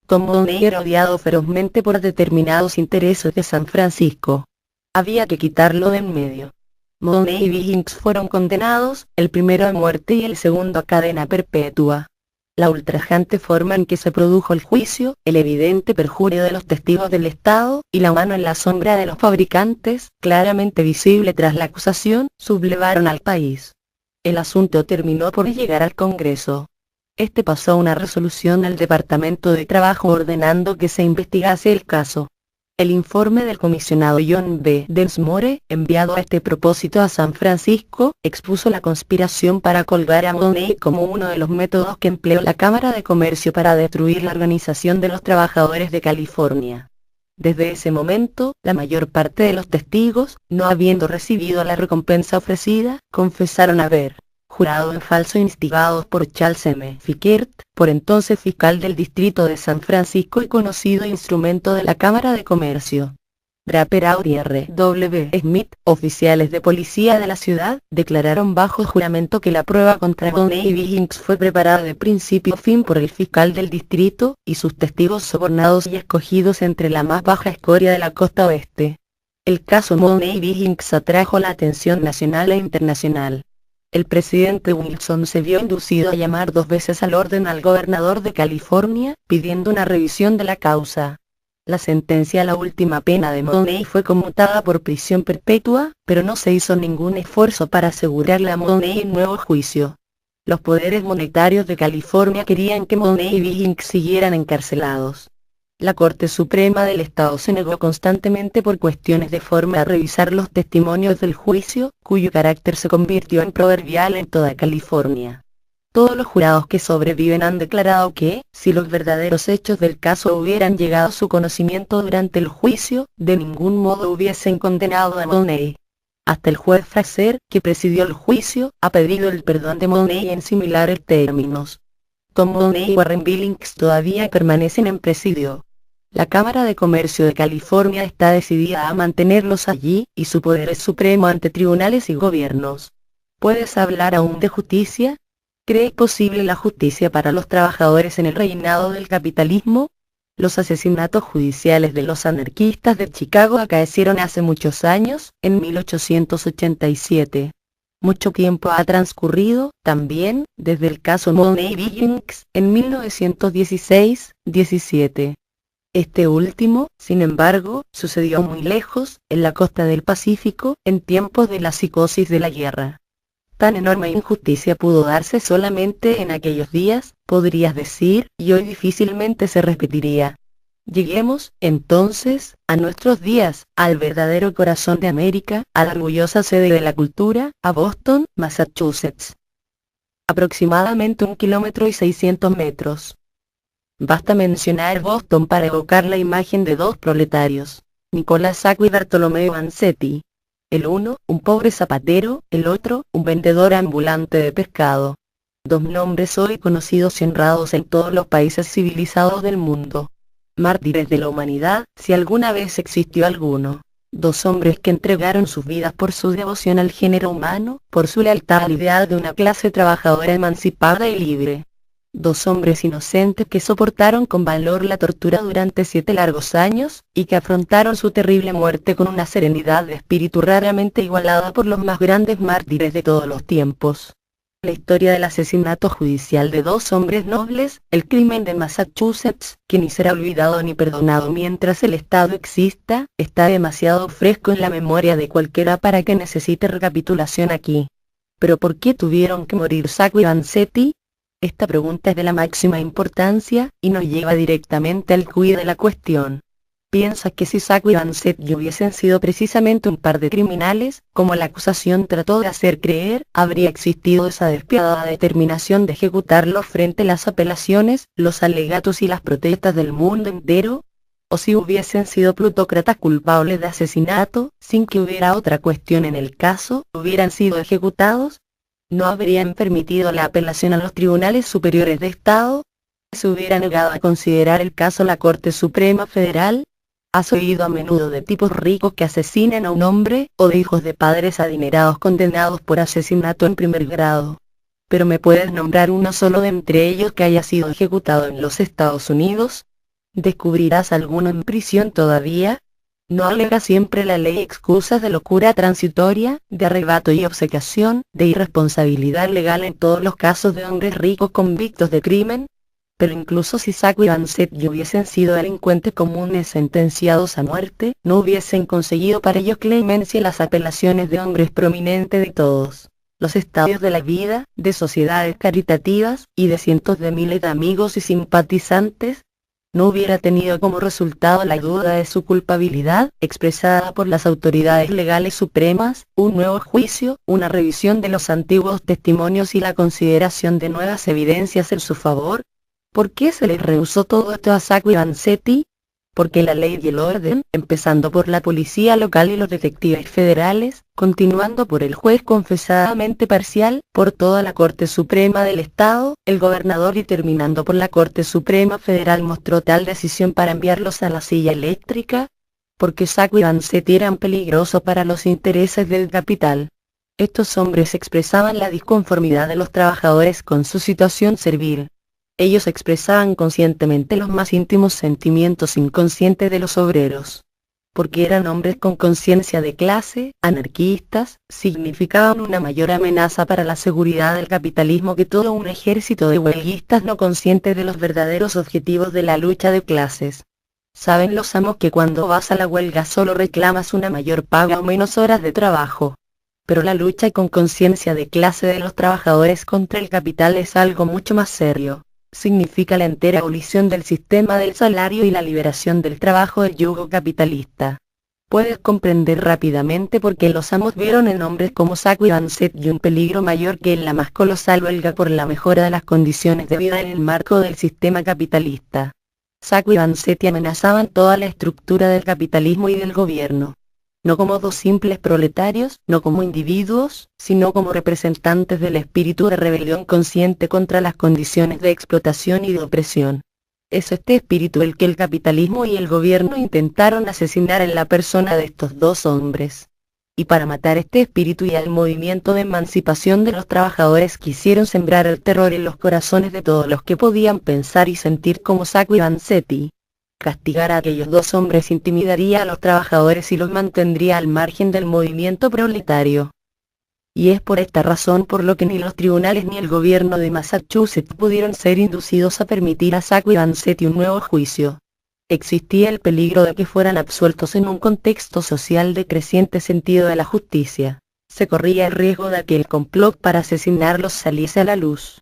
Tom Mooney era odiado ferozmente por determinados intereses de San Francisco. Había que quitarlo de en medio. Mooney y Billings fueron condenados, el primero a muerte y el segundo a cadena perpetua. La ultrajante forma en que se produjo el juicio, el evidente perjurio de los testigos del Estado, y la mano en la sombra de los fabricantes, claramente visible tras la acusación, sublevaron al país. El asunto terminó por llegar al Congreso. Este pasó una resolución al Departamento de Trabajo ordenando que se investigase el caso. El informe del comisionado John B. Densmore, enviado a este propósito a San Francisco, expuso la conspiración para colgar a Mooney como uno de los métodos que empleó la Cámara de Comercio para destruir la Organización de los Trabajadores de California. Desde ese momento, la mayor parte de los testigos, no habiendo recibido la recompensa ofrecida, confesaron haber jurado en falso instigados por Charles M. Fickert, por entonces fiscal del distrito de San Francisco y conocido instrumento de la Cámara de Comercio. Draper Aud y R. W. Smith, oficiales de policía de la ciudad, declararon bajo juramento que la prueba contra Mooney y Billings fue preparada de principio a fin por el fiscal del distrito, y sus testigos sobornados y escogidos entre la más baja escoria de la costa oeste. El caso Mooney y Billings atrajo la atención nacional e internacional. El presidente Wilson se vio inducido a llamar 2 veces al orden al gobernador de California, pidiendo una revisión de la causa. La sentencia a la última pena de Mooney fue conmutada por prisión perpetua, pero no se hizo ningún esfuerzo para asegurarle a Mooney un nuevo juicio. Los poderes monetarios de California querían que Mooney y Billings siguieran encarcelados. La Corte Suprema del Estado se negó constantemente por cuestiones de forma a revisar los testimonios del juicio, cuyo carácter se convirtió en proverbial en toda California. Todos los jurados que sobreviven han declarado que, si los verdaderos hechos del caso hubieran llegado a su conocimiento durante el juicio, de ningún modo hubiesen condenado a Mooney. Hasta el juez Fraser, que presidió el juicio, ha pedido el perdón de Mooney en similares términos. Tom Mooney y Warren Billings todavía permanecen en presidio. La Cámara de Comercio de California está decidida a mantenerlos allí, y su poder es supremo ante tribunales y gobiernos. ¿Puedes hablar aún de justicia? ¿Crees posible la justicia para los trabajadores en el reinado del capitalismo? Los asesinatos judiciales de los anarquistas de Chicago acaecieron hace muchos años, en 1887. Mucho tiempo ha transcurrido, también, desde el caso Mooney y Billings, en 1916-17. Este último, sin embargo, sucedió muy lejos, en la costa del Pacífico, en tiempos de la psicosis de la guerra. Tan enorme injusticia pudo darse solamente en aquellos días, podrías decir, y hoy difícilmente se repetiría. Lleguemos, entonces, a nuestros días, al verdadero corazón de América, a la orgullosa sede de la cultura, a Boston, Massachusetts. Aproximadamente 1,6 km. Basta mencionar Boston para evocar la imagen de 2 proletarios, Nicolás Sacco y Bartolomeo Vanzetti. El uno, un pobre zapatero, el otro, un vendedor ambulante de pescado. 2 nombres hoy conocidos y honrados en todos los países civilizados del mundo. Mártires de la humanidad, si alguna vez existió alguno. 2 hombres que entregaron sus vidas por su devoción al género humano, por su lealtad al ideal de una clase trabajadora emancipada y libre. 2 hombres inocentes que soportaron con valor la tortura durante 7 largos años, y que afrontaron su terrible muerte con una serenidad de espíritu raramente igualada por los más grandes mártires de todos los tiempos. La historia del asesinato judicial de 2 hombres nobles, el crimen de Massachusetts, que ni será olvidado ni perdonado mientras el Estado exista, está demasiado fresco en la memoria de cualquiera para que necesite recapitulación aquí. ¿Pero por qué tuvieron que morir Sacco y Vanzetti? Esta pregunta es de la máxima importancia, y nos lleva directamente al quid de la cuestión. Piensa que si Sacco y Vanzetti hubiesen sido precisamente un par de criminales, como la acusación trató de hacer creer, habría existido esa despiadada determinación de ejecutarlos frente a las apelaciones, los alegatos y las protestas del mundo entero. O si hubiesen sido plutócratas culpables de asesinato, sin que hubiera otra cuestión en el caso, hubieran sido ejecutados. ¿No habrían permitido la apelación a los tribunales superiores de Estado? ¿Se hubiera negado a considerar el caso la Corte Suprema Federal? ¿Has oído a menudo de tipos ricos que asesinan a un hombre, o de hijos de padres adinerados condenados por asesinato en primer grado? ¿Pero me puedes nombrar uno solo de entre ellos que haya sido ejecutado en los Estados Unidos? ¿Descubrirás alguno en prisión todavía? ¿No alega siempre la ley excusas de locura transitoria, de arrebato y obcecación, de irresponsabilidad legal en todos los casos de hombres ricos convictos de crimen? Pero incluso si Sacco y Vanzetti hubiesen sido delincuentes comunes sentenciados a muerte, no hubiesen conseguido para ellos clemencia las apelaciones de hombres prominentes de todos los estadios de la vida, de sociedades caritativas, y de cientos de miles de amigos y simpatizantes. No hubiera tenido como resultado la duda de su culpabilidad, expresada por las autoridades legales supremas, un nuevo juicio, una revisión de los antiguos testimonios y la consideración de nuevas evidencias en su favor. ¿Por qué se les rehusó todo esto a Sacco y Vanzetti? Porque la ley y el orden, empezando por la policía local y los detectives federales, continuando por el juez confesadamente parcial, por toda la Corte Suprema del Estado, el gobernador y terminando por la Corte Suprema Federal mostró tal decisión para enviarlos a la silla eléctrica? Porque Sacco y Vanzetti eran peligrosos para los intereses del capital. Estos hombres expresaban la disconformidad de los trabajadores con su situación servil. Ellos expresaban conscientemente los más íntimos sentimientos inconscientes de los obreros. Porque eran hombres con conciencia de clase, anarquistas, significaban una mayor amenaza para la seguridad del capitalismo que todo un ejército de huelguistas no conscientes de los verdaderos objetivos de la lucha de clases. Saben los amos que cuando vas a la huelga solo reclamas una mayor paga o menos horas de trabajo. Pero la lucha con conciencia de clase de los trabajadores contra el capital es algo mucho más serio. Significa la entera abolición del sistema del salario y la liberación del trabajo del yugo capitalista. Puedes comprender rápidamente por qué los amos vieron en hombres como Sacco y Vanzetti un peligro mayor que en la más colosal huelga por la mejora de las condiciones de vida en el marco del sistema capitalista. Sacco y Vanzetti amenazaban toda la estructura del capitalismo y del gobierno. No como 2 simples proletarios, no como individuos, sino como representantes del espíritu de rebelión consciente contra las condiciones de explotación y de opresión. Es este espíritu el que el capitalismo y el gobierno intentaron asesinar en la persona de estos 2 hombres. Y para matar este espíritu y al movimiento de emancipación de los trabajadores quisieron sembrar el terror en los corazones de todos los que podían pensar y sentir como Sacco y Vanzetti. Castigar a aquellos 2 hombres intimidaría a los trabajadores y los mantendría al margen del movimiento proletario. Y es por esta razón por lo que ni los tribunales ni el gobierno de Massachusetts pudieron ser inducidos a permitir a Sacco y Vanzetti un nuevo juicio. Existía el peligro de que fueran absueltos en un contexto social de creciente sentido de la justicia. Se corría el riesgo de que el complot para asesinarlos saliese a la luz.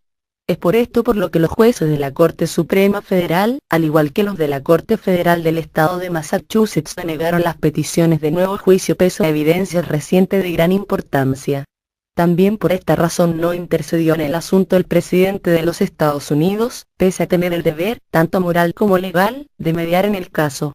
Es por esto por lo que los jueces de la Corte Suprema Federal, al igual que los de la Corte Federal del Estado de Massachusetts, denegaron las peticiones de nuevo juicio pese a evidencias recientes de gran importancia. También por esta razón no intercedió en el asunto el presidente de los Estados Unidos, pese a tener el deber, tanto moral como legal, de mediar en el caso.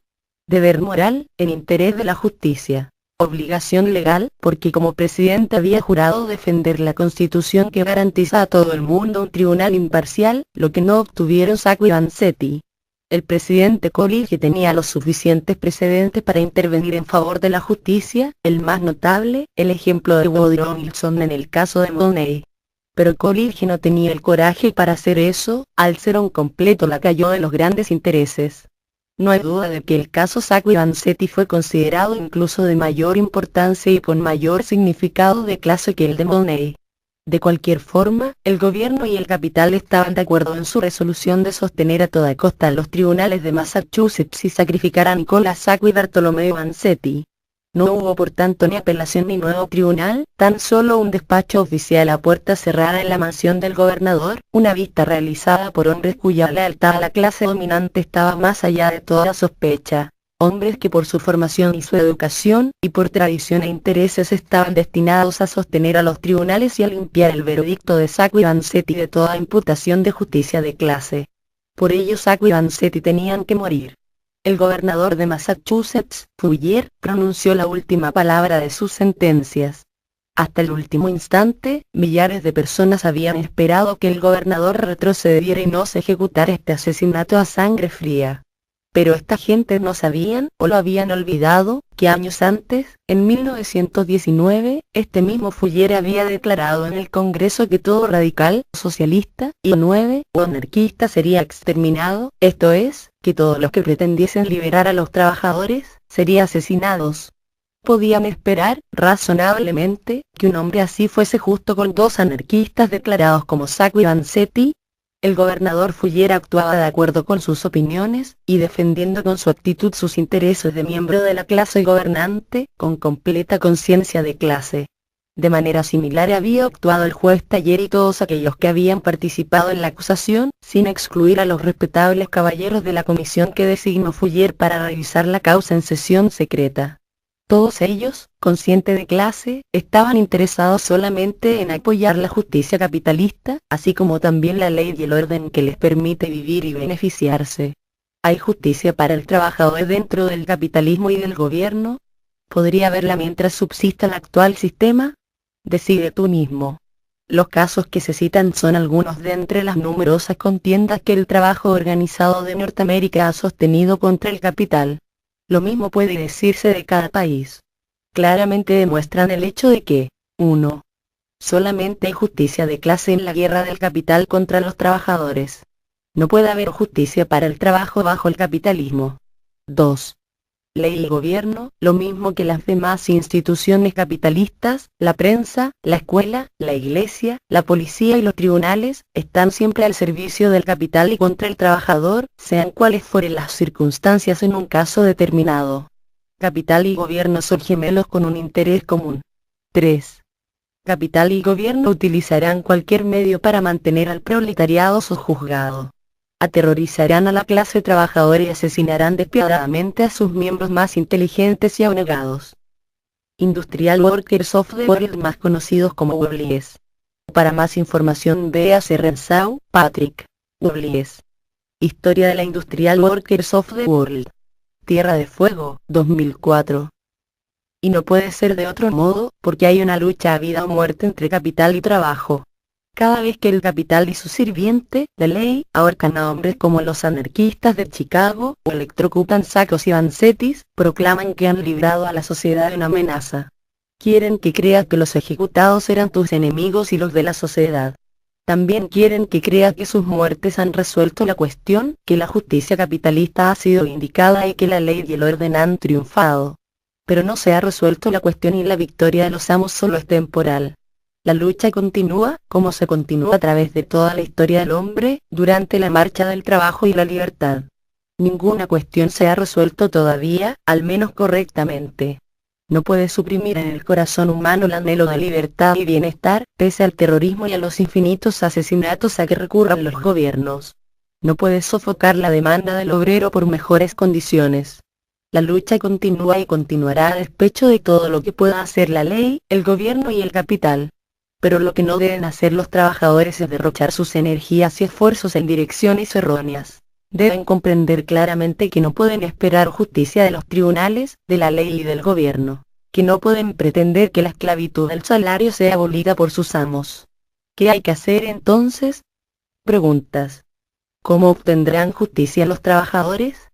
Deber moral, en interés de la justicia. Obligación legal, porque como presidente había jurado defender la Constitución que garantiza a todo el mundo un tribunal imparcial, lo que no obtuvieron Sacco y Vanzetti. El presidente Coolidge tenía los suficientes precedentes para intervenir en favor de la justicia, el más notable, el ejemplo de Woodrow Wilson en el caso de Money. Pero Coolidge no tenía el coraje para hacer eso, al ser un completo lacayo de los grandes intereses. No hay duda de que el caso Sacco y Vanzetti fue considerado incluso de mayor importancia y con mayor significado de clase que el de Money. De cualquier forma, el gobierno y el capital estaban de acuerdo en su resolución de sostener a toda costa los tribunales de Massachusetts y sacrificar a Nicholas Sacco y Bartolomeo Vanzetti. No hubo por tanto ni apelación ni nuevo tribunal, tan solo un despacho oficial a puerta cerrada en la mansión del gobernador, una vista realizada por hombres cuya lealtad a la clase dominante estaba más allá de toda sospecha. Hombres que por su formación y su educación, y por tradición e intereses estaban destinados a sostener a los tribunales y a limpiar el veredicto de Sacco y Vanzetti de toda imputación de justicia de clase. Por ello Sacco y Vanzetti tenían que morir. El gobernador de Massachusetts, Fouquier, pronunció la última palabra de sus sentencias. Hasta el último instante, millares de personas habían esperado que el gobernador retrocediera y no se ejecutara este asesinato a sangre fría. Pero esta gente no sabían, o lo habían olvidado, que años antes, en 1919, este mismo Fouquier había declarado en el Congreso que todo radical, socialista, y o anarquista sería exterminado, esto es, que todos los que pretendiesen liberar a los trabajadores, serían asesinados. Podían esperar, razonablemente, que un hombre así fuese justo con dos anarquistas declarados como Sacco y Vanzetti. El gobernador Fouquier actuaba de acuerdo con sus opiniones, y defendiendo con su actitud sus intereses de miembro de la clase gobernante, con completa conciencia de clase. De manera similar había actuado el juez Taller y todos aquellos que habían participado en la acusación, sin excluir a los respetables caballeros de la comisión que designó Fouquier para revisar la causa en sesión secreta. Todos ellos, conscientes de clase, estaban interesados solamente en apoyar la justicia capitalista, así como también la ley y el orden que les permite vivir y beneficiarse. ¿Hay justicia para el trabajador dentro del capitalismo y del gobierno? ¿Podría haberla mientras subsista el actual sistema? Decide tú mismo. Los casos que se citan son algunos de entre las numerosas contiendas que el trabajo organizado de Norteamérica ha sostenido contra el capital. Lo mismo puede decirse de cada país. Claramente demuestran el hecho de que, 1. Solamente hay justicia de clase en la guerra del capital contra los trabajadores. No puede haber justicia para el trabajo bajo el capitalismo. 2. Ley y gobierno, lo mismo que las demás instituciones capitalistas, la prensa, la escuela, la iglesia, la policía y los tribunales, están siempre al servicio del capital y contra el trabajador, sean cuales fueren las circunstancias en un caso determinado. Capital y gobierno son gemelos con un interés común. 3. Capital y gobierno utilizarán cualquier medio para mantener al proletariado sojuzgado. Aterrorizarán a la clase trabajadora y asesinarán despiadadamente a sus miembros más inteligentes y abnegados. Industrial Workers of the World, más conocidos como WORLDs. Para más información véase Renshaw, Patrick. WORLDs. Historia de la Industrial Workers of the World. Tierra de Fuego, 2004. Y no puede ser de otro modo, porque hay una lucha a vida o muerte entre capital y trabajo. Cada vez que el capital y su sirviente, la ley, ahorcan a hombres como los anarquistas de Chicago, o electrocutan Saccos y Vanzettis, proclaman que han librado a la sociedad de una amenaza. Quieren que creas que los ejecutados eran tus enemigos y los de la sociedad. También quieren que creas que sus muertes han resuelto la cuestión, que la justicia capitalista ha sido vindicada y que la ley y el orden han triunfado. Pero no se ha resuelto la cuestión y la victoria de los amos solo es temporal. La lucha continúa, como se continúa a través de toda la historia del hombre, durante la marcha del trabajo y la libertad. Ninguna cuestión se ha resuelto todavía, al menos correctamente. No puede suprimir en el corazón humano el anhelo de libertad y bienestar, pese al terrorismo y a los infinitos asesinatos a que recurran los gobiernos. No puede sofocar la demanda del obrero por mejores condiciones. La lucha continúa y continuará a despecho de todo lo que pueda hacer la ley, el gobierno y el capital. Pero lo que no deben hacer los trabajadores es derrochar sus energías y esfuerzos en direcciones erróneas. Deben comprender claramente que no pueden esperar justicia de los tribunales, de la ley y del gobierno. Que no pueden pretender que la esclavitud del salario sea abolida por sus amos. ¿Qué hay que hacer entonces? Preguntas. ¿Cómo obtendrán justicia los trabajadores?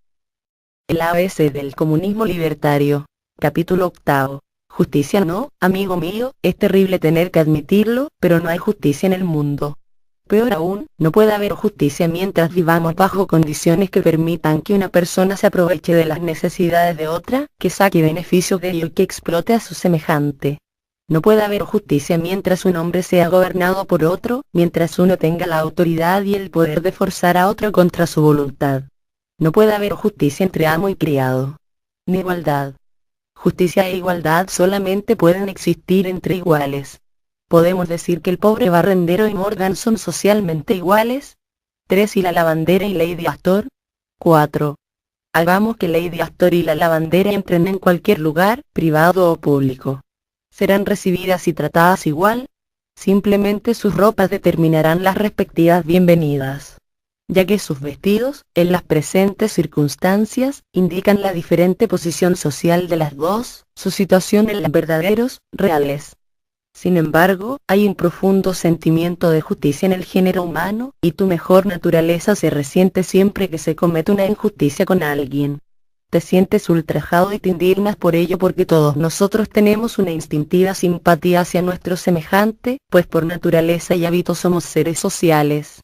El ABC del comunismo libertario. Capítulo 8. Justicia no, amigo mío, es terrible tener que admitirlo, pero no hay justicia en el mundo. Peor aún, no puede haber justicia mientras vivamos bajo condiciones que permitan que una persona se aproveche de las necesidades de otra, que saque beneficios de ello y que explote a su semejante. No puede haber justicia mientras un hombre sea gobernado por otro, mientras uno tenga la autoridad y el poder de forzar a otro contra su voluntad. No puede haber justicia entre amo y criado. Ni igualdad. Justicia e igualdad solamente pueden existir entre iguales. ¿Podemos decir que el pobre barrendero y Morgan son socialmente iguales? 3. ¿Y la lavandera y Lady Astor? 4. Hagamos que Lady Astor y la lavandera entren en cualquier lugar, privado o público. ¿Serán recibidas y tratadas igual? Simplemente sus ropas determinarán las respectivas bienvenidas, ya que sus vestidos, en las presentes circunstancias, indican la diferente posición social de las dos, su situación en las verdaderos, reales. Sin embargo, hay un profundo sentimiento de justicia en el género humano, y tu mejor naturaleza se resiente siempre que se comete una injusticia con alguien. Te sientes ultrajado y te indignas por ello porque todos nosotros tenemos una instintiva simpatía hacia nuestro semejante, pues por naturaleza y hábito somos seres sociales.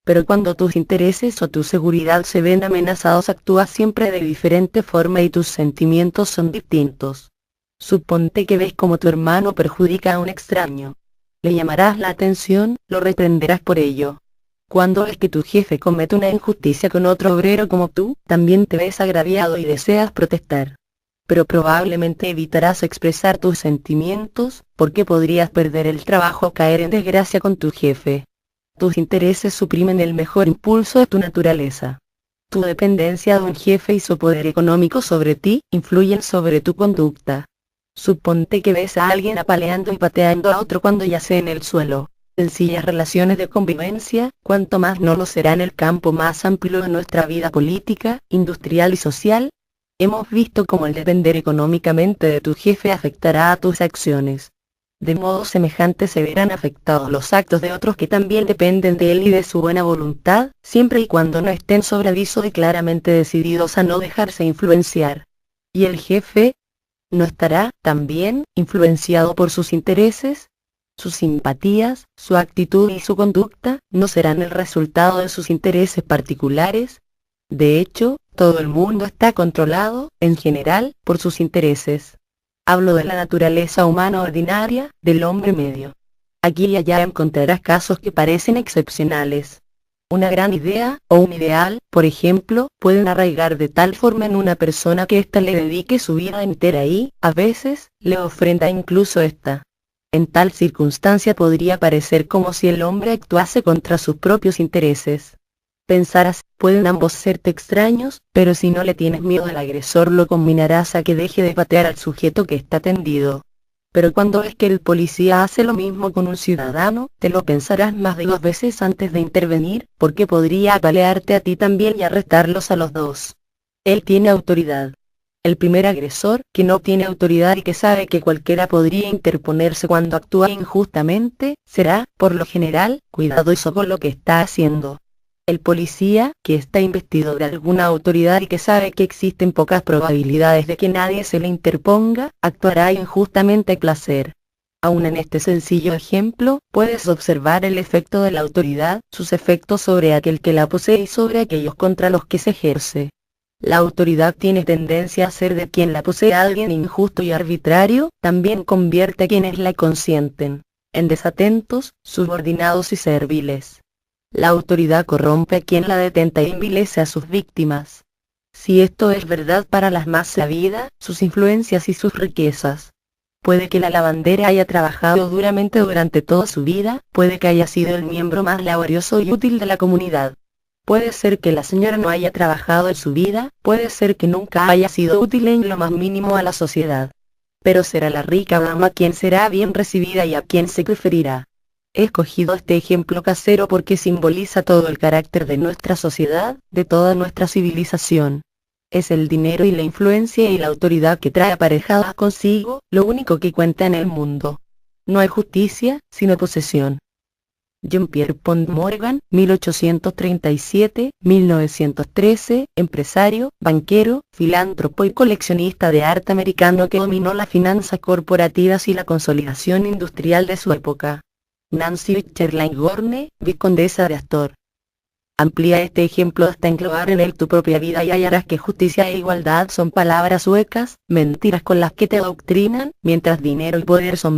Pero cuando tus intereses o tu seguridad se ven amenazados actúas siempre de diferente forma y tus sentimientos son distintos. Suponte que ves como tu hermano perjudica a un extraño. Le llamarás la atención, lo reprenderás por ello. Cuando ves que tu jefe comete una injusticia con otro obrero como tú, también te ves agraviado y deseas protestar. Pero probablemente evitarás expresar tus sentimientos, porque podrías perder el trabajo o caer en desgracia con tu jefe. Tus intereses suprimen el mejor impulso de tu naturaleza. Tu dependencia de un jefe y su poder económico sobre ti, influyen sobre tu conducta. Suponte que ves a alguien apaleando y pateando a otro cuando yace en el suelo. Sencillas relaciones de convivencia, cuanto más no lo será en el campo más amplio de nuestra vida política, industrial y social. Hemos visto cómo el depender económicamente de tu jefe afectará a tus acciones. De modo semejante se verán afectados los actos de otros que también dependen de él y de su buena voluntad, siempre y cuando no estén sobre aviso y claramente decididos a no dejarse influenciar. ¿Y el jefe? ¿No estará, también, influenciado por sus intereses? Sus simpatías, su actitud y su conducta, ¿no serán el resultado de sus intereses particulares? De hecho, todo el mundo está controlado, en general, por sus intereses. Hablo de la naturaleza humana ordinaria, del hombre medio. Aquí y allá encontrarás casos que parecen excepcionales. Una gran idea, o un ideal, por ejemplo, pueden arraigar de tal forma en una persona que ésta le dedique su vida entera y, a veces, le ofrenda incluso esta. En tal circunstancia podría parecer como si el hombre actuase contra sus propios intereses. Pensarás, pueden ambos serte extraños, pero si no le tienes miedo al agresor lo combinarás a que deje de patear al sujeto que está tendido. Pero cuando ves que el policía hace lo mismo con un ciudadano, te lo pensarás más de 2 veces antes de intervenir, porque podría apalearte a ti también y arrestarlos a los dos. Él tiene autoridad. El primer agresor, que no tiene autoridad y que sabe que cualquiera podría interponerse cuando actúa injustamente, será, por lo general, cuidadoso con lo que está haciendo. El policía, que está investido de alguna autoridad y que sabe que existen pocas probabilidades de que nadie se le interponga, actuará injustamente a placer. Aún en este sencillo ejemplo, puedes observar el efecto de la autoridad, sus efectos sobre aquel que la posee y sobre aquellos contra los que se ejerce. La autoridad tiene tendencia a ser de quien la posee alguien injusto y arbitrario, también convierte a quienes la consienten en desatentos, subordinados y serviles. La autoridad corrompe a quien la detenta e envilece a sus víctimas. Si esto es verdad para las más sabidas, sus influencias y sus riquezas. Puede que la lavandera haya trabajado duramente durante toda su vida, puede que haya sido el miembro más laborioso y útil de la comunidad. Puede ser que la señora no haya trabajado en su vida, puede ser que nunca haya sido útil en lo más mínimo a la sociedad. Pero será la rica dama quien será bien recibida y a quien se preferirá. He escogido este ejemplo casero porque simboliza todo el carácter de nuestra sociedad, de toda nuestra civilización. Es el dinero y la influencia y la autoridad que trae aparejadas consigo, lo único que cuenta en el mundo. No hay justicia, sino posesión. Jean-Pierre Pont Morgan, 1837-1913, empresario, banquero, filántropo y coleccionista de arte americano que dominó las finanzas corporativas y la consolidación industrial de su época. Nancy Bitcherline Gorne, vizcondesa de Astor. Amplía este ejemplo hasta englobar en él tu propia vida y hallarás que justicia e igualdad son palabras huecas, mentiras con las que te adoctrinan, mientras dinero y poder son